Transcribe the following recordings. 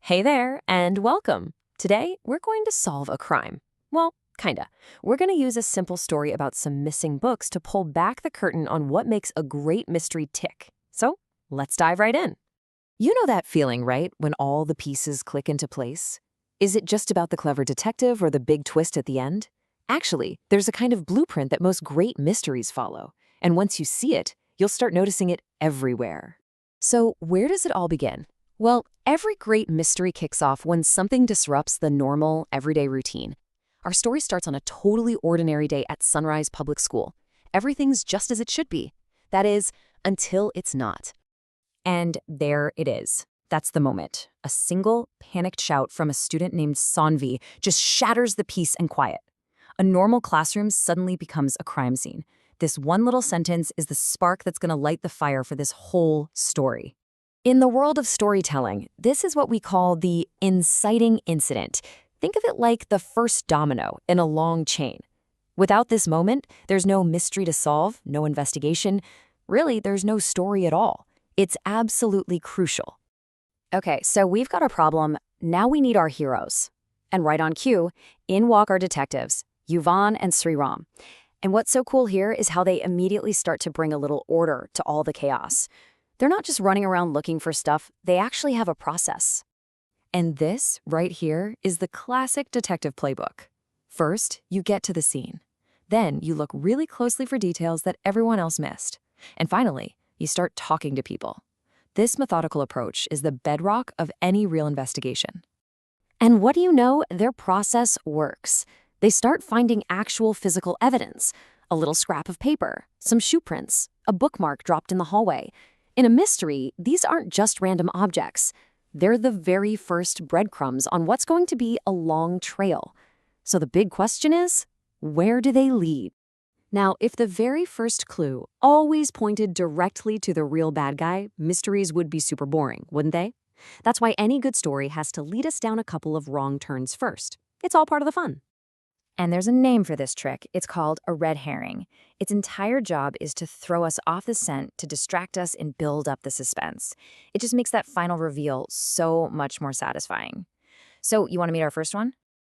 Hey there, and welcome. Today, we're going to solve a crime. Well, kinda. We're going to use a simple story about some missing books to pull back the curtain on what makes a great mystery tick. So, let's dive right in. You know that feeling, right, when all the pieces click into place? Is it just about the clever detective or the big twist at the end? Actually, there's a kind of blueprint that most great mysteries follow. And once you see it, you'll start noticing it everywhere. So, where does it all begin? Well, every great mystery kicks off when something disrupts the normal, everyday routine. Our story starts on a totally ordinary day at Sunrise Public School. Everything's just as it should be. That is, until it's not. And there it is. That's the moment. A single, panicked shout from a student named Sanvi just shatters the peace and quiet. A normal classroom suddenly becomes a crime scene. This one little sentence is the spark that's going to light the fire for this whole story. In the world of storytelling, this is what we call the inciting incident. Think of it like the first domino in a long chain. Without this moment, there's no mystery to solve, no investigation. Really, there's no story at all. It's absolutely crucial. Okay, so we've got a problem. Now we need our heroes. And right on cue, in walk our detectives, Yuvan and Sreeram. And what's so cool here is how they immediately start to bring a little order to all the chaos. They're not just running around looking for stuff, they actually have a process. And this, right here, is the classic detective playbook. First, you get to the scene. Then, you look really closely for details that everyone else missed. And finally, you start talking to people. This methodical approach is the bedrock of any real investigation. And what do you know? Their process works. They start finding actual physical evidence. A little scrap of paper, some shoe prints, a bookmark dropped in the hallway. In a mystery, these aren't just random objects. They're the very first breadcrumbs on what's going to be a long trail. So the big question is, where do they lead? Now, if the very first clue always pointed directly to the real bad guy, mysteries would be super boring, wouldn't they? That's why any good story has to lead us down a couple of wrong turns first. It's all part of the fun. And there's a name for this trick. It's called a red herring. Its entire job is to throw us off the scent, to distract us and build up the suspense. It just makes that final reveal so much more satisfying. So, you want to meet our first one?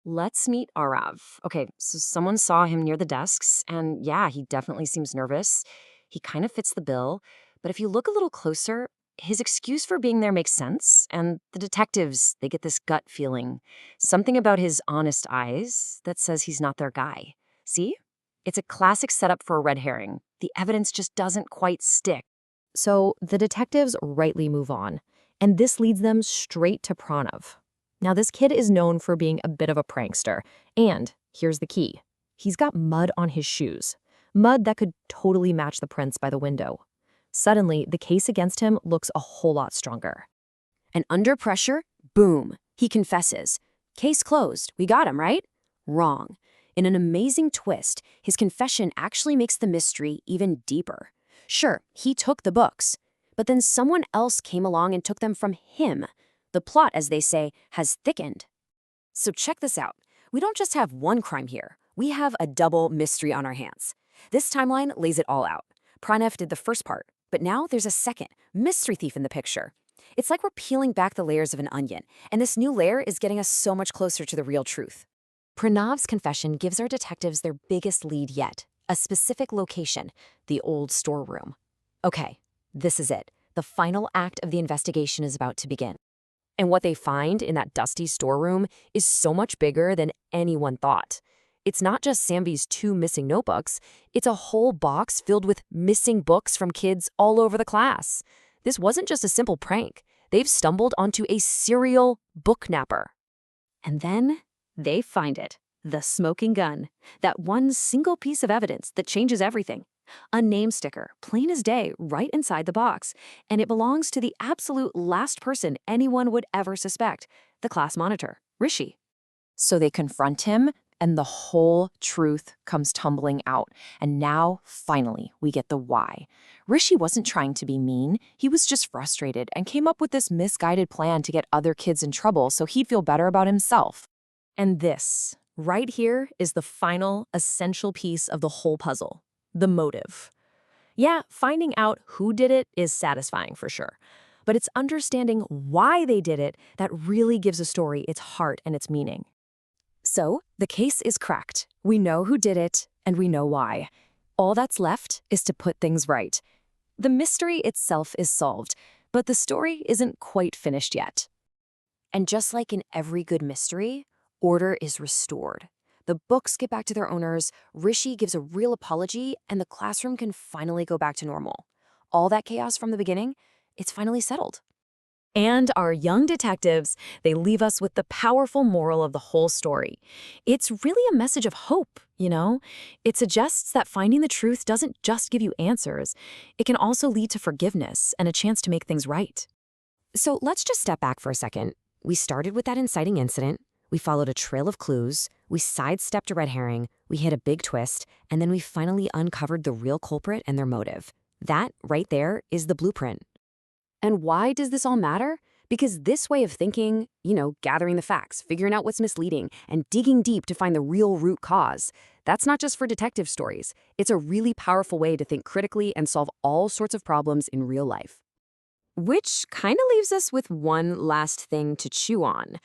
Let's meet Arav. Okay, so someone saw him near the desks, and yeah, he definitely seems nervous. He kind of fits the bill, but if you look a little closer, his excuse for being there makes sense, and the detectives, they get this gut feeling. Something about his honest eyes that says he's not their guy. See? It's a classic setup for a red herring. The evidence just doesn't quite stick. So the detectives rightly move on, and this leads them straight to Pranav. Now, this kid is known for being a bit of a prankster, and here's the key. He's got mud on his shoes. Mud that could totally match the prints by the window. Suddenly, the case against him looks a whole lot stronger. And under pressure, boom, he confesses. Case closed. We got him, right? Wrong. In an amazing twist, his confession actually makes the mystery even deeper. Sure, he took the books, but then someone else came along and took them from him. The plot, as they say, has thickened. So check this out. We don't just have one crime here. We have a double mystery on our hands. This timeline lays it all out. Pranav did the first part, but now there's a second, mystery thief in the picture. It's like we're peeling back the layers of an onion, and this new layer is getting us so much closer to the real truth. Pranav's confession gives our detectives their biggest lead yet, a specific location, the old storeroom. Okay, this is it. The final act of the investigation is about to begin. And what they find in that dusty storeroom is so much bigger than anyone thought. It's not just Sanvi's 2 missing notebooks, it's a whole box filled with missing books from kids all over the class. This wasn't just a simple prank. They've stumbled onto a serial booknapper. And then they find it, the smoking gun, that one single piece of evidence that changes everything. A name sticker, plain as day, right inside the box, and it belongs to the absolute last person anyone would ever suspect, the class monitor, Rishi. So they confront him, and the whole truth comes tumbling out. And now, finally, we get the why. Rishi wasn't trying to be mean. He was just frustrated and came up with this misguided plan to get other kids in trouble so he'd feel better about himself. And this, right here, is the final, essential piece of the whole puzzle. The motive. Yeah, finding out who did it is satisfying for sure. but it's understanding why they did it that really gives a story its heart and its meaning. So, the case is cracked. We know who did it, and we know why. All that's left is to put things right. The mystery itself is solved, but the story isn't quite finished yet. And just like in every good mystery, order is restored. The books get back to their owners, Rishi gives a real apology, and the classroom can finally go back to normal. All that chaos from the beginning, it's finally settled. And our young detectives, they leave us with the powerful moral of the whole story. It's really a message of hope, you know? It suggests that finding the truth doesn't just give you answers. It can also lead to forgiveness and a chance to make things right. So let's just step back for a second. We started with that inciting incident. We followed a trail of clues. We sidestepped a red herring. We hit a big twist. And then we finally uncovered the real culprit and their motive. That, right there, is the blueprint. And why does this all matter? Because this way of thinking, gathering the facts, figuring out what's misleading, and digging deep to find the real root cause, that's not just for detective stories. It's a really powerful way to think critically and solve all sorts of problems in real life. Which kind of leaves us with one last thing to chew on.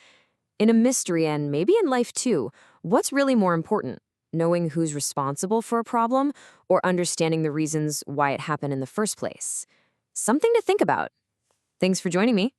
In a mystery, and maybe in life too, what's really more important? Knowing who's responsible for a problem, or understanding the reasons why it happened in the first place? Something to think about. Thanks for joining me.